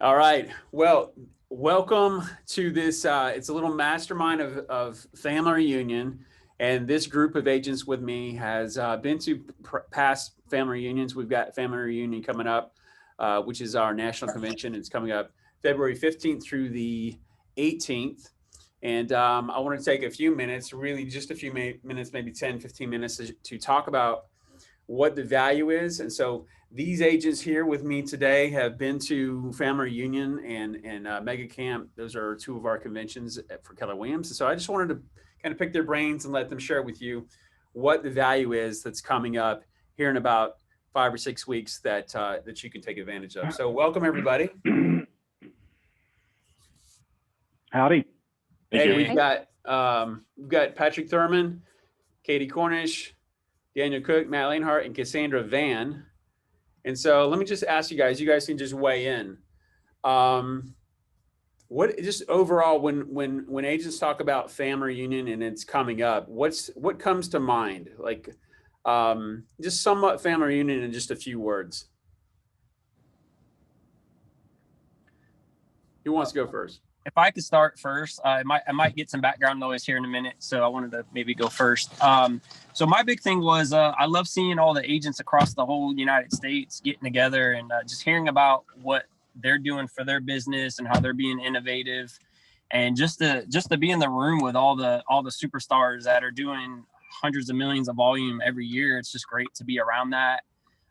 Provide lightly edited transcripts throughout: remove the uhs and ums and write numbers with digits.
All right. Well, welcome to this. It's a little mastermind of family reunion. And this group of agents with me has been to past family reunions. We've got family reunion coming up, which is our national convention. It's coming up February 15th through the 18th. And I want to take a few minutes, really just a few minutes, maybe 10, 15 minutes to talk about what the value is. And so these agents here with me today have been to Family Reunion and Mega Camp. Those are two of our conventions for Keller Williams. And so I just wanted to kind of pick their brains and let them share with you what the value is that's coming up here in about 5 or 6 weeks that you can take advantage of. So welcome everybody. Howdy. Hey, we've got Patrick Thurman, Katie Cornish, Daniel Cook, Matt Lanehart, and Cassandra Van. And so let me just ask you guys can just weigh in. What just overall when agents talk about family reunion and it's coming up, what comes to mind? Like just sum up family reunion in just a few words. Who wants to go first? If I could start first, I might get some background noise here in a minute, so I wanted to maybe go first. So my big thing was I love seeing all the agents across the whole United States getting together and just hearing about what they're doing for their business and how they're being innovative, and just to be in the room with all the superstars that are doing hundreds of millions of volume every year. It's just great to be around that.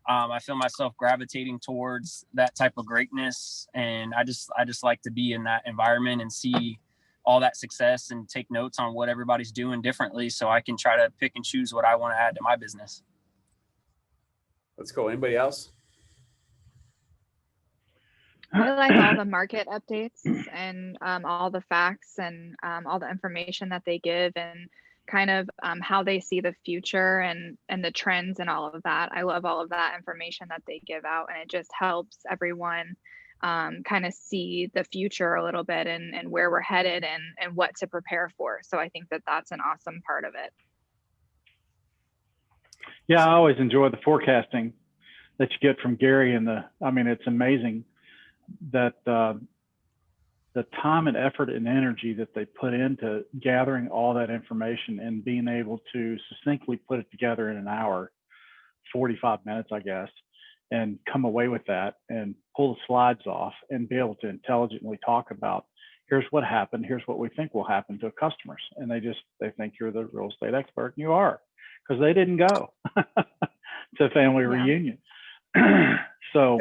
I feel myself gravitating towards that type of greatness, and I just like to be in that environment and see all that success and take notes on what everybody's doing differently, so I can try to pick and choose what I want to add to my business. Let's go. Anybody else? I like all the market updates and all the facts and all the information that they give, and kind of how they see the future and the trends and all of that. I love all of that information that they give out, and it just helps everyone kind of see the future a little bit and where we're headed and what to prepare for. So I think that that's an awesome part of it. Yeah, I always enjoy the forecasting that you get from Gary it's amazing that the time and effort and energy that they put into gathering all that information and being able to succinctly put it together in an hour, 45 minutes, I guess, and come away with that and pull the slides off and be able to intelligently talk about, here's what happened, here's what we think will happen to customers. And they think you're the real estate expert, and you are, because they didn't go to family reunion. So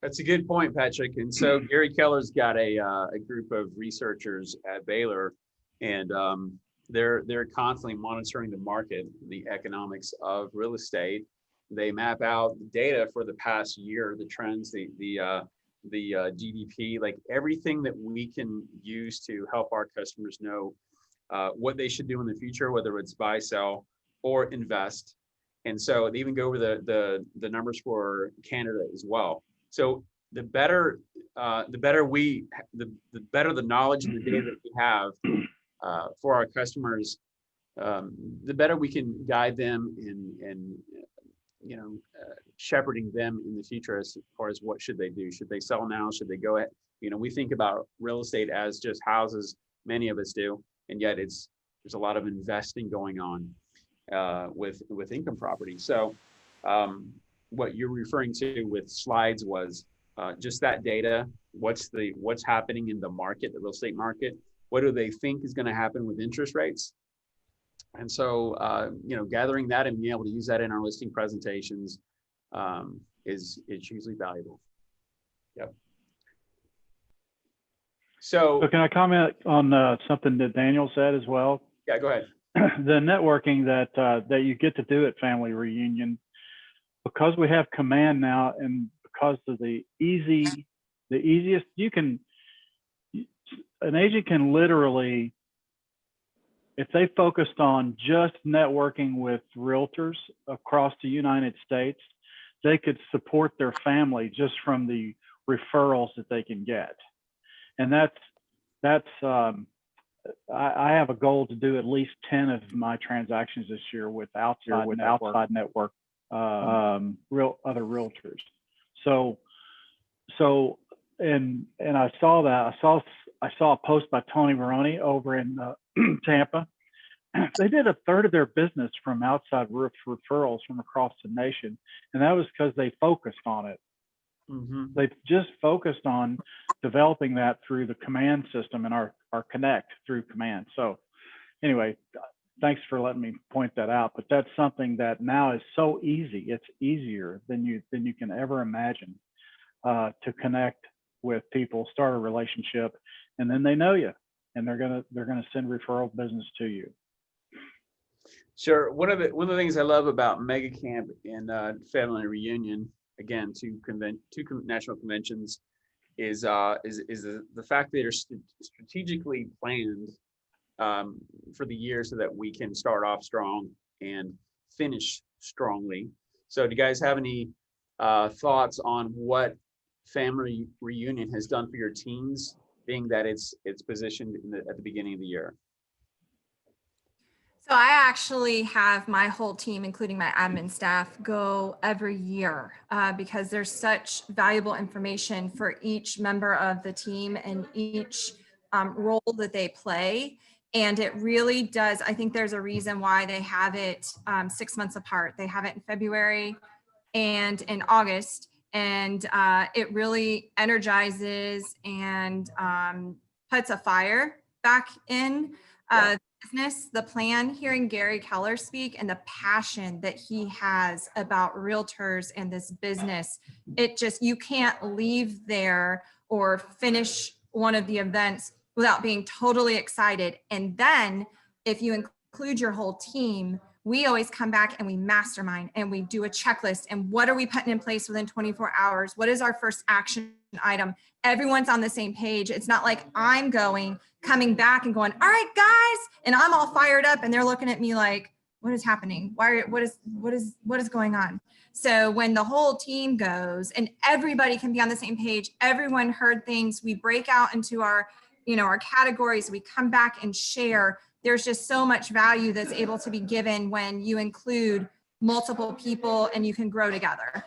that's a good point, Patrick. And so Gary Keller's got a group of researchers at Baylor, and they're constantly monitoring the market, the economics of real estate. They map out data for the past year, the trends, the GDP, like everything that we can use to help our customers know what they should do in the future, whether it's buy, sell, or invest. And so they even go over the numbers for Canada as well. So the better the knowledge and the data that we have for our customers, the better we can guide them in shepherding them in the future as far as what should they do. Should they sell now? Should they go ahead? We think about real estate as just houses, many of us do, and yet there's a lot of investing going on with income property. So what you're referring to with slides was just that data. What's happening in the market, the real estate market? What do they think is going to happen with interest rates? And so, gathering that and being able to use that in our listing presentations is hugely valuable. Yep. So can I comment on something that Daniel said as well? Yeah, go ahead. The networking that you get to do at family reunion, because we have command now, and because of the easiest, an agent can literally, if they focused on just networking with realtors across the United States, they could support their family just from the referrals that they can get. And I have a goal to do at least 10 of my transactions this year with outside network other realtors. So and I saw that. I saw a post by Tony Maroney over in Tampa. They did a third of their business from outside referrals from across the nation, and that was because they focused on it. Mm-hmm. They just focused on developing that through the command system and our Connect through command. So anyway, thanks for letting me point that out. But that's something that now is so easy. It's easier than you can ever imagine to connect with people, start a relationship, and then they know you, and they're gonna send referral business to you. Sure. One of the things I love about Mega Camp and Family Reunion, again, two national conventions, is the fact that they're strategically planned for the year so that we can start off strong and finish strongly. So, do you guys have any thoughts on what Family Reunion has done for your teams, being that it's positioned at the beginning of the year? So I actually have my whole team, including my admin staff, go every year because there's such valuable information for each member of the team and each role that they play. And it really does. I think there's a reason why they have it 6 months apart. They have it in February and in August. And it really energizes and puts a fire back in business. The plan, hearing Gary Keller speak and the passion that he has about realtors and this business, it just, you can't leave there or finish one of the events without being totally excited. And then if you include your whole team, we always come back and we mastermind and we do a checklist. And what are we putting in place within 24 hours? What is our first action item? Everyone's on the same page. It's not like I'm coming back and going, all right, guys, and I'm all fired up and they're looking at me like, what is happening? What is going on? So when the whole team goes and everybody can be on the same page, everyone heard things, we break out into our categories, we come back and share. There's just so much value that's able to be given when you include multiple people and you can grow together.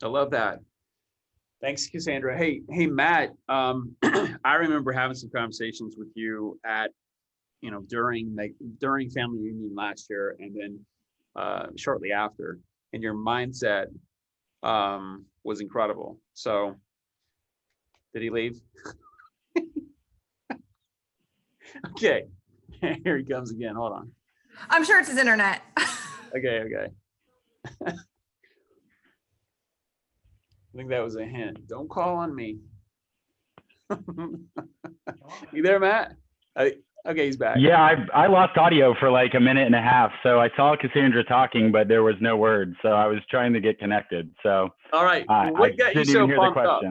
I love that. Thanks, Cassandra. Hey, Matt. I remember having some conversations with you at, during Family Reunion last year, and then shortly after. And your mindset was incredible. So, did he leave? Okay, here he comes again. Hold on. I'm sure it's his internet. Okay. I think that was a hint. Don't call on me. You there, Matt? Okay, he's back. Yeah, I lost audio for like a minute and a half. So I saw Cassandra talking, but there was no words. So I was trying to get connected. So all right. What got you so pumped up?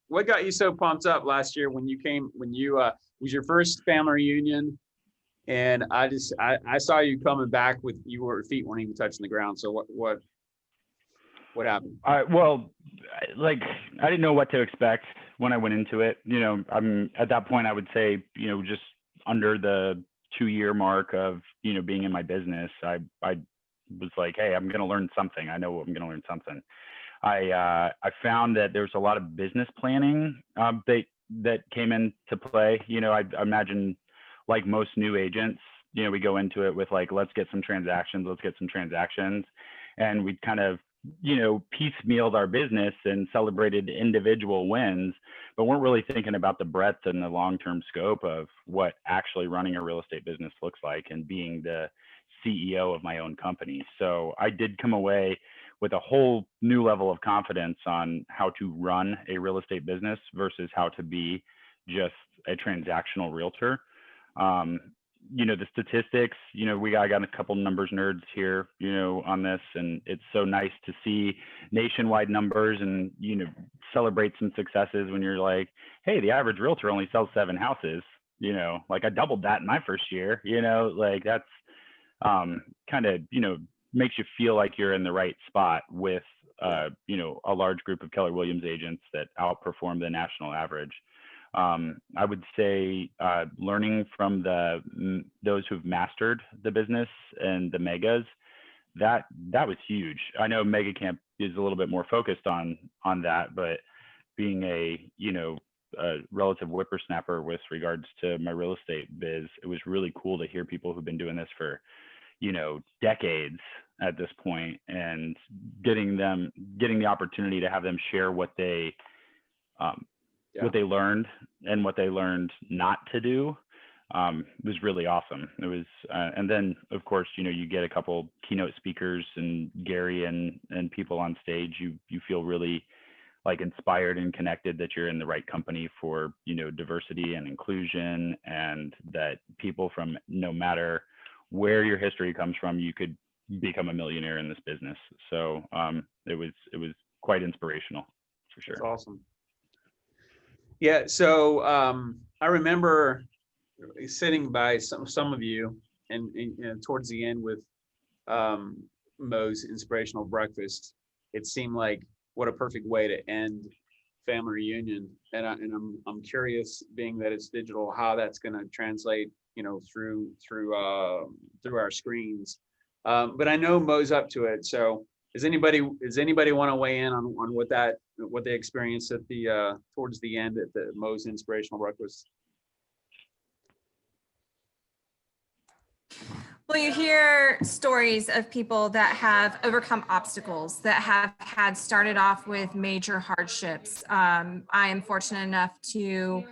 What got you so pumped up last year when you was your first family reunion? And I saw you coming back with your feet weren't even touching the ground. So what happened? Well, like I didn't know what to expect when I went into it. I'm at that point, I would say, just under the 2-year mark of, being in my business, I was like, hey, I'm going to learn something. I know I'm going to learn something. I found that there's a lot of business planning that came into play. I imagine like most new agents, we go into it with like, let's get some transactions. And we kind of, piecemealed our business and celebrated individual wins, but weren't really thinking about the breadth and the long-term scope of what actually running a real estate business looks like and being the CEO of my own company. So I did come away with a whole new level of confidence on how to run a real estate business versus how to be just a transactional realtor. The statistics, I got a couple numbers nerds here, on this, and it's so nice to see nationwide numbers and, celebrate some successes when you're like, hey, the average realtor only sells 7 houses, like I doubled that in my first year, like that's kind of, makes you feel like you're in the right spot with, a large group of Keller Williams agents that outperform the national average. I would say learning from those who've mastered the business and the megas, that was huge. I know Mega Camp is a little bit more focused on that, but being a relative whippersnapper with regards to my real estate biz, it was really cool to hear people who've been doing this for, decades at this point, and getting the opportunity to have them share what they learned and what they learned not to do, was really awesome. It was, and then of course, you get a couple keynote speakers and Gary and people on stage, you feel really like inspired and connected that you're in the right company for, diversity and inclusion, and that people from no matter where your history comes from, you could become a millionaire in this business. So it was quite inspirational for sure. That's awesome. Yeah. So I remember sitting by some of you and towards the end with Mo's Inspirational Breakfast. It seemed like what a perfect way to end family reunion. And I'm curious, being that it's digital, how that's going to translate, through our screens. But I know Mo's up to it. So does anybody want to weigh in on what they experienced at the towards the end at the Mo's Inspirational Breakfast? Well, you hear stories of people that have overcome obstacles, that have had started off with major hardships. I am fortunate enough to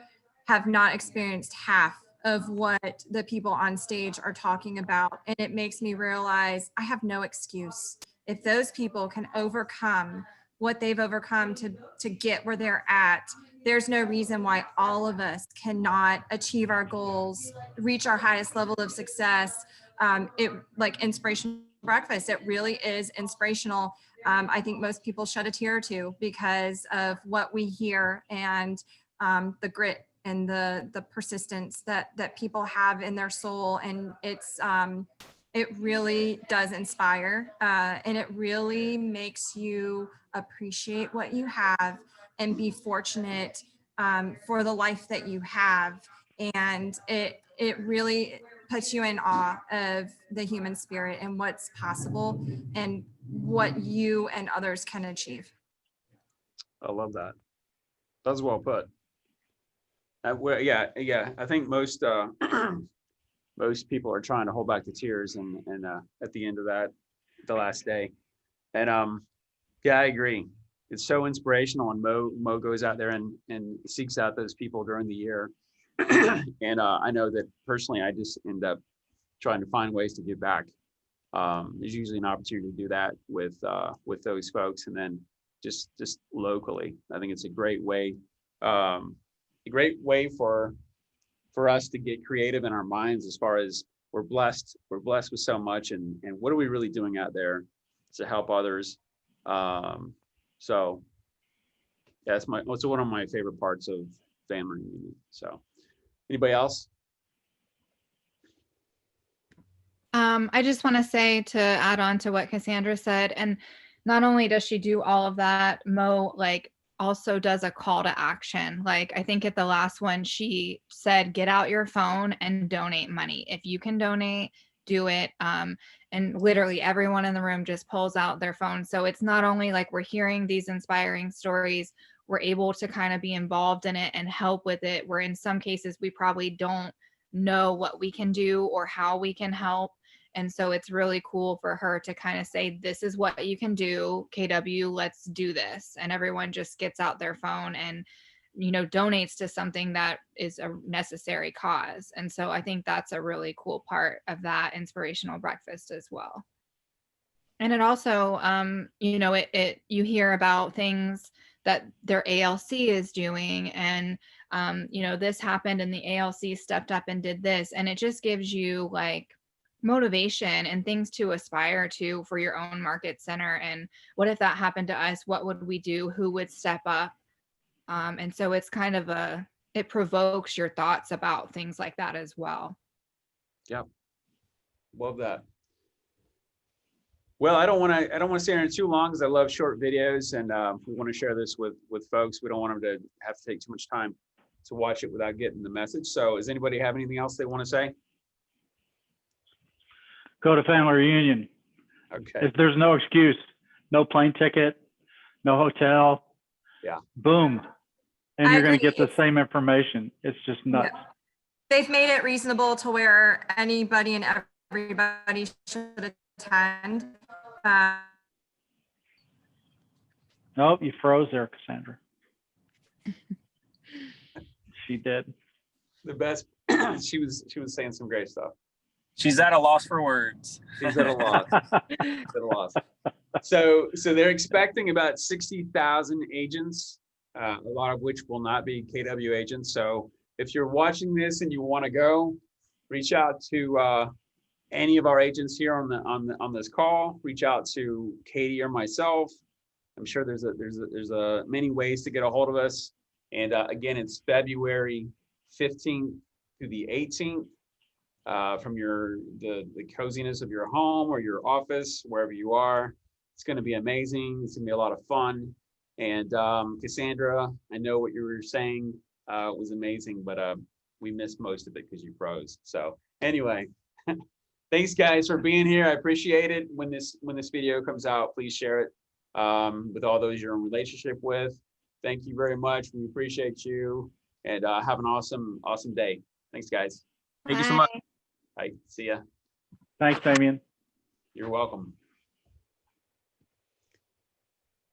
have not experienced half of what the people on stage are talking about. And it makes me realize I have no excuse. If those people can overcome what they've overcome to get where they're at, there's no reason why all of us cannot achieve our goals, reach our highest level of success. It like Inspirational Breakfast, it really is inspirational. I think most people shed a tear or two because of what we hear, and the grit and the persistence that people have in their soul. And it really does inspire, and it really makes you appreciate what you have and be fortunate for the life that you have. And it really puts you in awe of the human spirit and what's possible and what you and others can achieve. I love that. That's well put. Well, yeah. I think most most people are trying to hold back the tears and at the end of the last day. And yeah, I agree. It's so inspirational, and Mo goes out there and seeks out those people during the year. And I know that personally, I just end up trying to find ways to give back. There's usually an opportunity to do that with those folks, and then just locally. I think it's a great way for us to get creative in our minds, as far as we're blessed with so much, and what are we really doing out there to help others. So yeah, it's one of my favorite parts of family reunion. So anybody else? I just want to say, to add on to what Cassandra said, and not only does she do all of that, Mo also does a call to action. I think at the last one, she said, get out your phone and donate money. If you can donate, do it. And literally everyone in the room just pulls out their phone. So it's not only we're hearing these inspiring stories, we're able to kind of be involved in it and help with it, where in some cases we probably don't know what we can do or how we can help. And so it's really cool for her to kind of say, this is what you can do, KW, let's do this. And everyone just gets out their phone and, donates to something that is a necessary cause. And so I think that's a really cool part of that Inspirational Breakfast as well. And it also, you hear about things that their ALC is doing, and, this happened and the ALC stepped up and did this. And it just gives you motivation and things to aspire to for your own market center. And what if that happened to us? What would we do? Who would step up? And so it's kind of it provokes your thoughts about things like that as well. Yeah. Love that. Well, I don't want to stay on it too long, because I love short videos, and we want to share this with folks. We don't want them to have to take too much time to watch it without getting the message. So does anybody have anything else they want to say? Go to family reunion. Okay. There's no excuse. No plane ticket, no hotel. Yeah. Boom. and I you're going to agree. get the same information. It's just nuts. Yeah. They've made it reasonable to where anybody and everybody should attend. Oh, you froze there, Cassandra. She did. The best. She was saying some great stuff. She's at a loss for words. She's at a loss. She's at a loss. So they're expecting about 60,000 agents, a lot of which will not be KW agents. So if you're watching this and you want to go, reach out to any of our agents here on this call. Reach out to Katie or myself. I'm sure there's many ways to get a hold of us. And again, it's February 15th to the 18th. From the coziness of your home or your office, wherever you are. It's going to be amazing. It's going to be a lot of fun. And Cassandra, I know what you were saying was amazing, but we missed most of it because you froze. So anyway, thanks guys for being here. I appreciate it. When this video comes out, please share it with all those you're in relationship with. Thank you very much. We appreciate you, and have an awesome day. Thanks, guys. Thank you so much. Bye. See ya. Thanks, Damien. You're welcome.